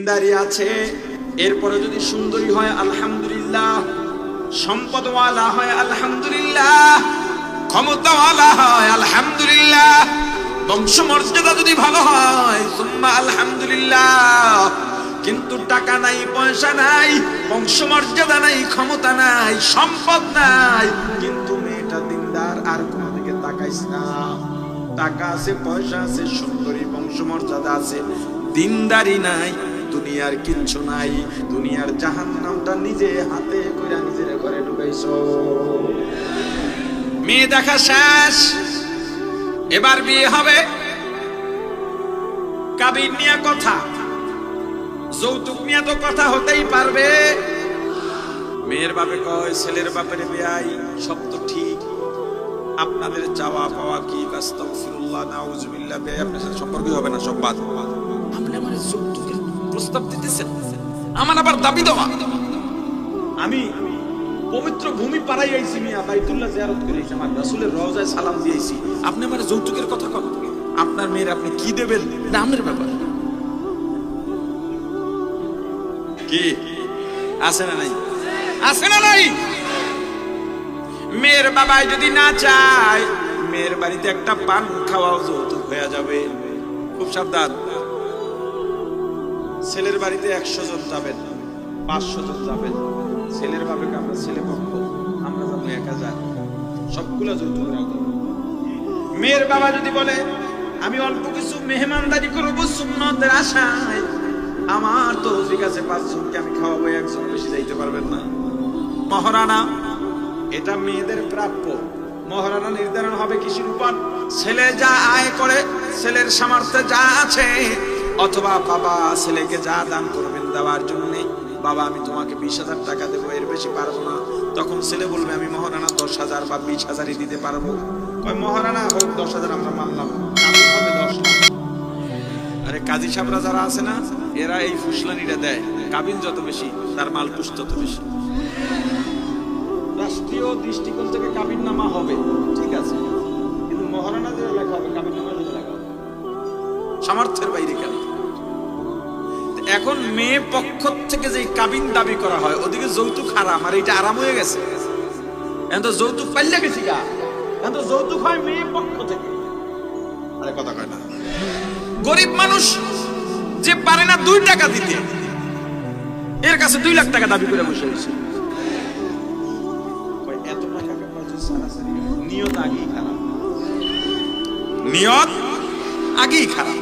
দিনদারি আছে, এরপরে যদি সুন্দরী হয় আলহামদুলিল্লাহ, সম্পদওয়ালা হয় আলহামদুলিল্লাহ, ক্ষমতাওয়ালা হয় আলহামদুলিল্লাহ, বংশমর্যাদা যদি ভালো হয় সুম্মা আলহামদুলিল্লাহ। কিন্তু টাকা নাই, পয়সা নাই, বংশমর্যাদা নাই, ক্ষমতা নাই, সম্পদ নাই, কিন্তু মেয়েটা দিনদার, আর কোনো দিকে তাকাইস না। টাকা আছে, পয়সা আছে, সুন্দরী, বংশমর্যাদা আছে, দিনদারি নাই, দুনিয়ার কিচ্ছু নাই। দুনিয়ার জাহান্নামটা নিজে হাতে কইরা নিজের ঘরে ঢুকাইছো। মেয়ে দেখা শেষ, এবার বিয়ে হবে। কাবিন নিয়ে কথা, যৌতুক নিয়ে তো কথা হতেই পারবে। মেয়ের বাপে কয় ছেলের বাপের বিয়াই সব তো ঠিক, আপনাদের চাওয়া পাওয়া কি? আস্তাগফিরুল্লাহ, নাউজুবিল্লাহ, বিয়ে আপনার সাথে সম্পর্কই হবে না, সব বাদ। আপনি আমার যৌতুকের প্রস্তাব দিতেছেন, আমার আবার দাবি দেওয়া। আমি পবিত্র ভূমি পাড়াই আইছি, মিয়া বাইতুল্লাহ জিয়ারত করে আইছি, আমার রাসূলের রওজায় সালাম দিয়েছি, আপনি আমার যৌতুকের কথা কন। আপনার মেয়ের আপনি কি দেবেন না আমাদের ব্যাপার। কি আছে না নাই? আছে না নাই? মেয়ের বাবাই যদি না চায়, মেয়ের বাড়িতে একটা পান খাওয়াও যৌতুক হয়ে যাবে। খুব সাবধান। ছেলের বাড়িতে 100 জন যাবেন, 500 জন যাবেন, ছেলের বাবাকে আমরা ছেলে পক্ষ, আমরা যাবো 1000, সবগুলো যৌতুক রাখবো। মেয়ের বাবা যদি বলে আমি অল্প কিছু মেহমানদারি করবো সুন্নতের আশায়, আমার তো ঠিক আছে 5 জনকে আমি খাওয়াবো, 1 জন বেশি যাইতে পারবেন না। মহারানা, এটা মেয়েদের প্রাপ্য। মহারানা নির্ধারণ হবে কিসের উপর? ছেলে যা আয় করে, ছেলের সামর্থ্যে যা আছে, অথবা বাবা ছেলেকে যা দান করবেন দেওয়ার জন্য, বাবা আমি তোমাকে 20,000 টাকা দেবো, এর বেশি পারবো না। তখন ছেলে বলবে আমি মহারানা 10,000 বা 20,000-ই দিতে পারবো। ওই মহারানা হোক 10,000 আমরা মানলাম, আমি হবে 10 লাখ। আরে কাজী সাহেবরা যারা আছে না, এরা এই ফুসলানিটা দেয়, কাবিন যত বেশি তার মাল পুষ তত বেশি। রাষ্ট্রীয় দৃষ্টিকোণ থেকে কাবিন নামা হবে, ঠিক আছে, কিন্তু মহারানা যে লেখা হবে, কাবিন নামা যে লেখা হবে, সামর্থ্যের বাইরে কেন? এখন মেয়ে পক্ষ থেকে যে কাবিন দাবি করা হয়, ওদিকে যৌতুক হারাম, আর এটা আরাম হয়ে গেছে। এখন তো যৌতুক পাইলে গেছি গা, এখন তো যৌতুক হয় মেয়ে পক্ষ থেকে। আরে কথা কয় না। গরিব মানুষ যে পারে না 2 টাকা দিতে, এর কাছে 2 লাখ টাকা দাবি করে বসে রয়েছে। এত টাকা নিয়ত আগেই খারাপ, নিয়ত আগেই খারাপ।